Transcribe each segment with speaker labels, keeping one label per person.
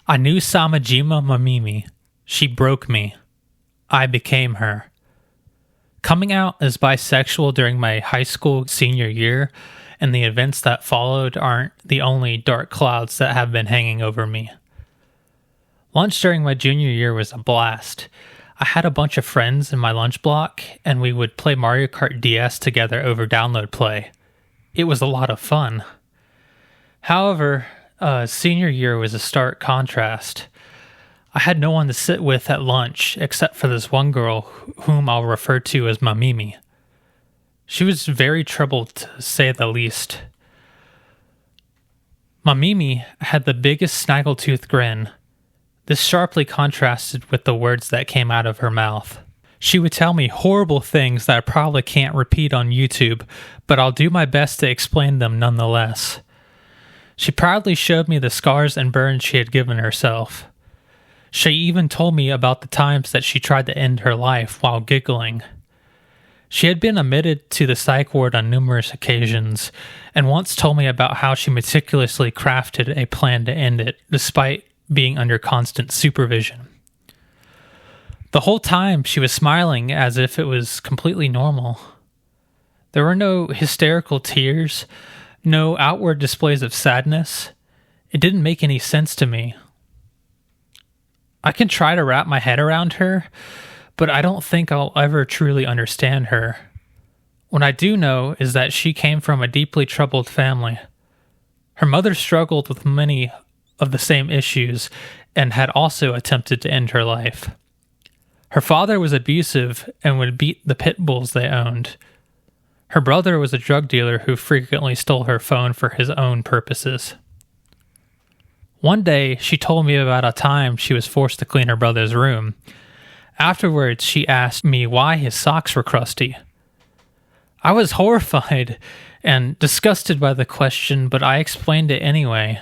Speaker 1: I knew Samejima Mamimi. She broke me. I became her. Coming out as bisexual during my high school senior year and the events that followed aren't the only dark clouds that have been hanging over me. Lunch during my junior year was a blast. I had a bunch of friends in my lunch block, and we would play Mario Kart DS together over download play. It was a lot of fun. However, senior year was a stark contrast. I had no one to sit with at lunch except for this one girl whom I'll refer to as Mamimi. She was very troubled, to say the least. Mamimi had the biggest snaggletooth grin. This sharply contrasted with the words that came out of her mouth. She would tell me horrible things that I probably can't repeat on YouTube, but I'll do my best to explain them nonetheless. She proudly showed me the scars and burns she had given herself. She even told me about the times that she tried to end her life while giggling. She had been admitted to the psych ward on numerous occasions, and once told me about how she meticulously crafted a plan to end it, despite being under constant supervision. The whole time she was smiling as if it was completely normal. There were no hysterical tears, no outward displays of sadness. It didn't make any sense to me. I can try to wrap my head around her, but I don't think I'll ever truly understand her. What I do know is that she came from a deeply troubled family. Her mother struggled with many of the same issues and had also attempted to end her life. Her father was abusive and would beat the pit bulls they owned. Her brother was a drug dealer who frequently stole her phone for his own purposes. One day, she told me about a time she was forced to clean her brother's room. Afterwards, she asked me why his socks were crusty. I was horrified and disgusted by the question, but I explained it anyway.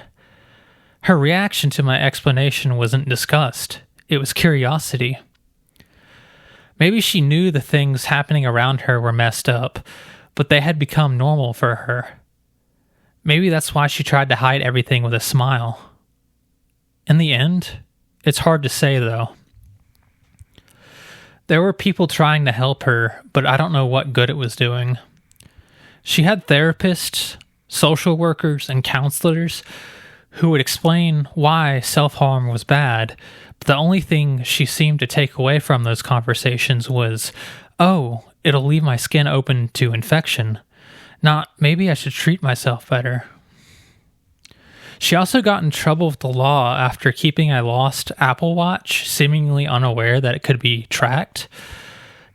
Speaker 1: Her reaction to my explanation wasn't disgust. It was curiosity. Maybe she knew the things happening around her were messed up, but they had become normal for her. Maybe that's why she tried to hide everything with a smile. In the end, it's hard to say though. There were people trying to help her, but I don't know what good it was doing. She had therapists, social workers, and counselors who would explain why self-harm was bad, but the only thing she seemed to take away from those conversations was, oh, it'll leave my skin open to infection, not maybe I should treat myself better. She also got in trouble with the law after keeping a lost Apple Watch, seemingly unaware that it could be tracked.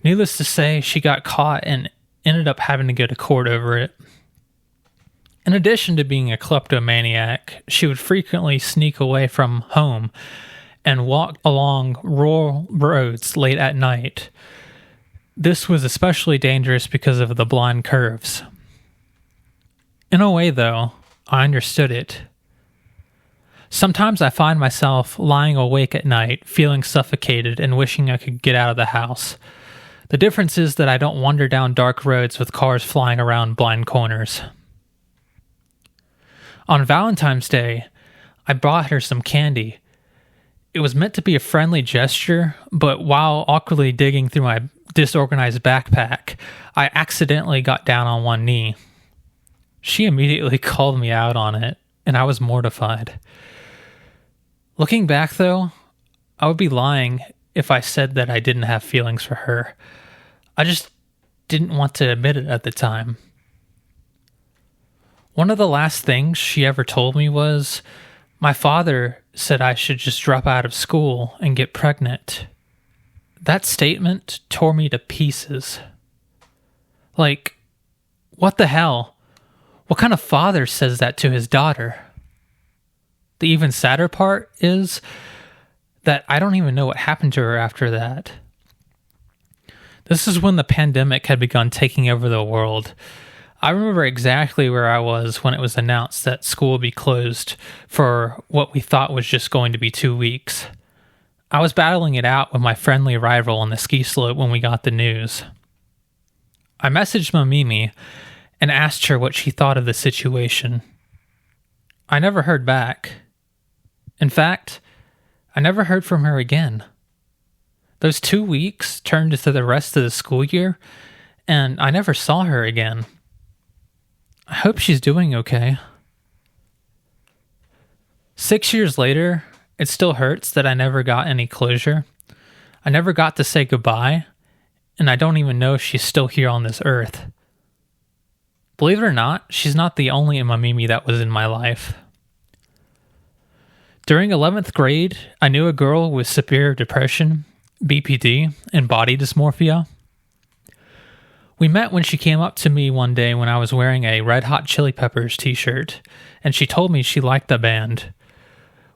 Speaker 1: Needless to say, she got caught and ended up having to go to court over it. In addition to being a kleptomaniac, she would frequently sneak away from home and walk along rural roads late at night. This was especially dangerous because of the blind curves. In a way, though, I understood it. Sometimes I find myself lying awake at night, feeling suffocated and wishing I could get out of the house. The difference is that I don't wander down dark roads with cars flying around blind corners. On Valentine's Day, I bought her some candy. It was meant to be a friendly gesture, but while awkwardly digging through my disorganized backpack, I accidentally got down on one knee. She immediately called me out on it, and I was mortified. Looking back, though, I would be lying if I said that I didn't have feelings for her. I just didn't want to admit it at the time. One of the last things she ever told me was, my father said I should just drop out of school and get pregnant. That statement tore me to pieces. Like, what the hell? What kind of father says that to his daughter? The even sadder part is that I don't even know what happened to her after that. This is when the pandemic had begun taking over the world. I remember exactly where I was when it was announced that school would be closed for what we thought was just going to be 2 weeks. I was battling it out with my friendly rival on the ski slope when we got the news. I messaged Mamimi and asked her what she thought of the situation. I never heard back. In fact, I never heard from her again. Those 2 weeks turned into the rest of the school year, and I never saw her again. I hope she's doing okay. 6 years later, it still hurts that I never got any closure. I never got to say goodbye, and I don't even know if she's still here on this earth. Believe it or not, she's not the only Mamimi that was in my life. During 11th grade, I knew a girl with severe depression, BPD, and body dysmorphia. We met when she came up to me one day when I was wearing a Red Hot Chili Peppers t-shirt, and she told me she liked the band.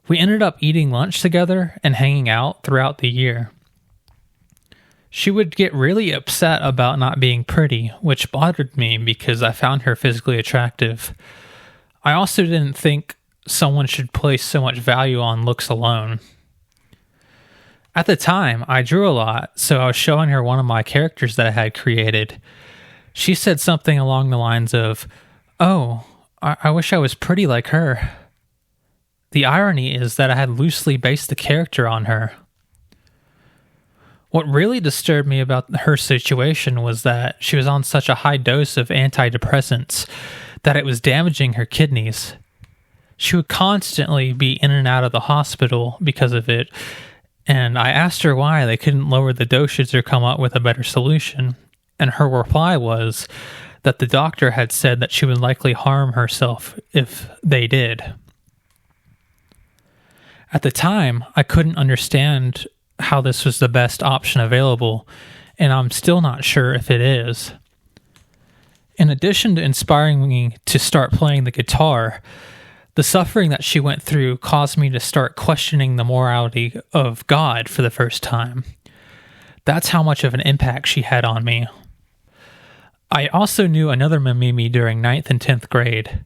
Speaker 1: We ended up eating lunch together and hanging out throughout the year. She would get really upset about not being pretty, which bothered me because I found her physically attractive. I also didn't think someone should place so much value on looks alone. At the time, I drew a lot, so I was showing her one of my characters that I had created. She said something along the lines of, "Oh, I wish I was pretty like her." The irony is that I had loosely based the character on her. What really disturbed me about her situation was that she was on such a high dose of antidepressants that it was damaging her kidneys. She would constantly be in and out of the hospital because of it, and I asked her why they couldn't lower the dosage or come up with a better solution, and her reply was that the doctor had said that she would likely harm herself if they did. At the time, I couldn't understand how this was the best option available, and I'm still not sure if it is. In addition to inspiring me to start playing the guitar, the suffering that she went through caused me to start questioning the morality of God for the first time. That's how much of an impact she had on me. I also knew another Mamimi during 9th and 10th grade.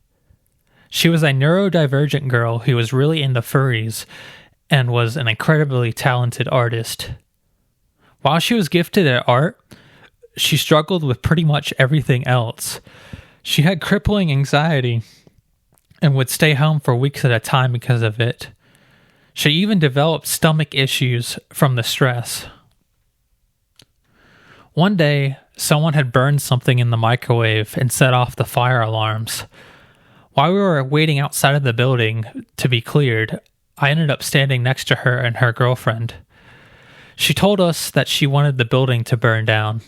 Speaker 1: She was a neurodivergent girl who was really into furries and was an incredibly talented artist. While she was gifted at art, she struggled with pretty much everything else. She had crippling anxiety and would stay home for weeks at a time because of it. She even developed stomach issues from the stress. One day, someone had burned something in the microwave and set off the fire alarms. While we were waiting outside of the building to be cleared, I ended up standing next to her and her girlfriend. She told us that she wanted the building to burn down.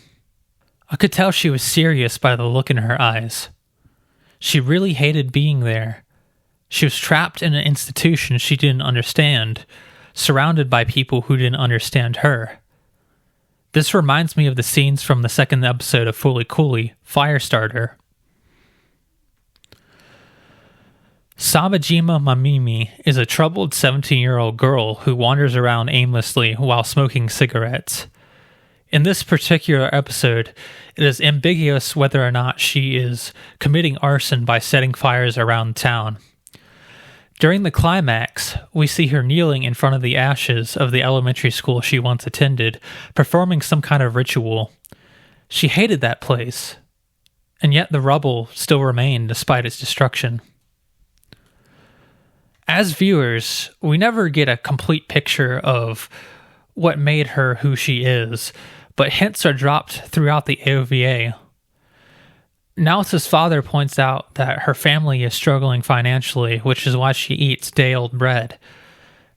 Speaker 1: I could tell she was serious by the look in her eyes. She really hated being there. She was trapped in an institution she didn't understand, surrounded by people who didn't understand her. This reminds me of the scenes from the second episode of Fooly Cooly, Firestarter. Samejima Mamimi is a troubled 17-year-old girl who wanders around aimlessly while smoking cigarettes. In this particular episode, it is ambiguous whether or not she is committing arson by setting fires around town. During the climax, we see her kneeling in front of the ashes of the elementary school she once attended, performing some kind of ritual. She hated that place, and yet the rubble still remained despite its destruction. As viewers, we never get a complete picture of what made her who she is, but hints are dropped throughout the AOVA. Naota's father points out that her family is struggling financially, which is why she eats day-old bread.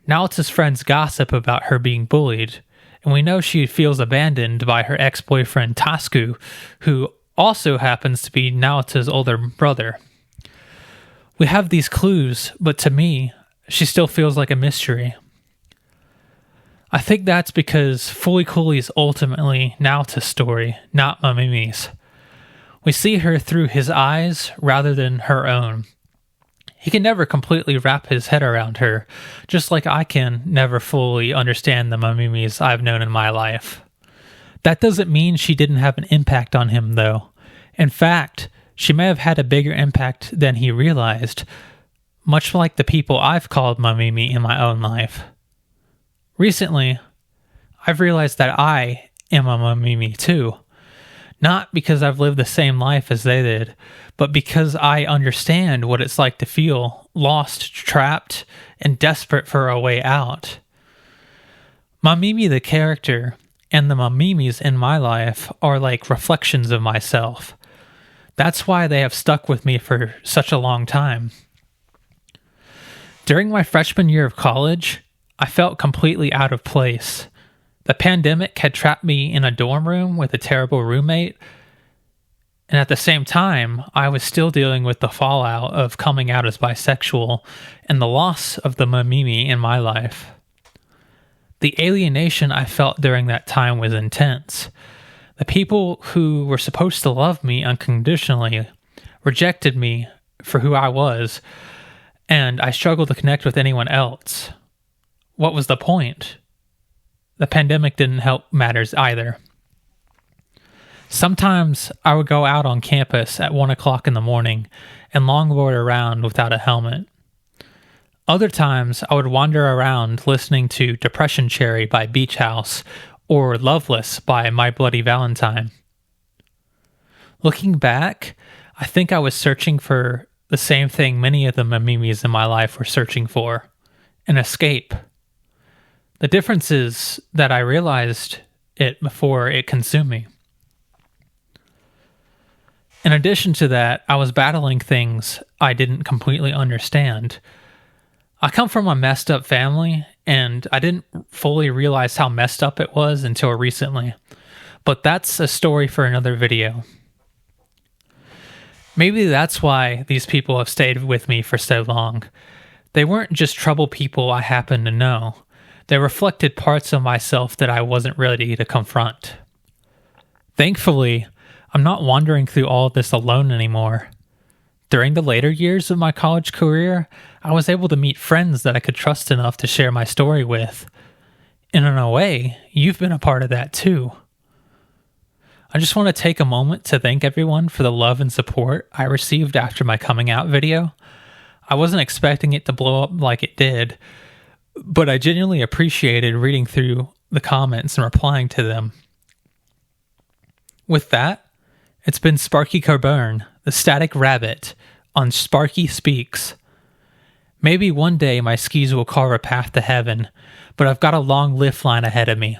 Speaker 1: Naota's friends gossip about her being bullied, and we know she feels abandoned by her ex-boyfriend Tasku, who also happens to be Naota's older brother. We have these clues, but to me, she still feels like a mystery. I think that's because Fooly Cooly is ultimately Naota's story, not Mamimi's. We see her through his eyes rather than her own. He can never completely wrap his head around her, just like I can never fully understand the Mamimis I've known in my life. That doesn't mean she didn't have an impact on him, though. In fact, she may have had a bigger impact than he realized, much like the people I've called Mamimi in my own life. Recently, I've realized that I am a Mamimi too. Not because I've lived the same life as they did, but because I understand what it's like to feel lost, trapped, and desperate for a way out. Mamimi the character and the Mamimis in my life are like reflections of myself. That's why they have stuck with me for such a long time. During my freshman year of college, I felt completely out of place. The pandemic had trapped me in a dorm room with a terrible roommate, and at the same time, I was still dealing with the fallout of coming out as bisexual and the loss of the Mamimi in my life. The alienation I felt during that time was intense. The people who were supposed to love me unconditionally rejected me for who I was, and I struggled to connect with anyone else. What was the point? The pandemic didn't help matters either. Sometimes I would go out on campus at 1 o'clock in the morning and longboard around without a helmet. Other times I would wander around listening to Depression Cherry by Beach House or Loveless by My Bloody Valentine. Looking back, I think I was searching for the same thing many of the Mamimis in my life were searching for, an escape. The difference is that I realized it before it consumed me. In addition to that, I was battling things I didn't completely understand. I come from a messed up family, and I didn't fully realize how messed up it was until recently. But that's a story for another video. Maybe that's why these people have stayed with me for so long. They weren't just troubled people I happened to know. They reflected parts of myself that I wasn't ready to confront. Thankfully, I'm not wandering through all of this alone anymore. During the later years of my college career, I was able to meet friends that I could trust enough to share my story with. And in a way, you've been a part of that too. I just want to take a moment to thank everyone for the love and support I received after my coming out video. I wasn't expecting it to blow up like it did, but I genuinely appreciated reading through the comments and replying to them. With that, it's been Sparky Coburn, the Static Rabbit, on Sparky Speaks. Maybe one day my skis will carve a path to heaven, but I've got a long lift line ahead of me.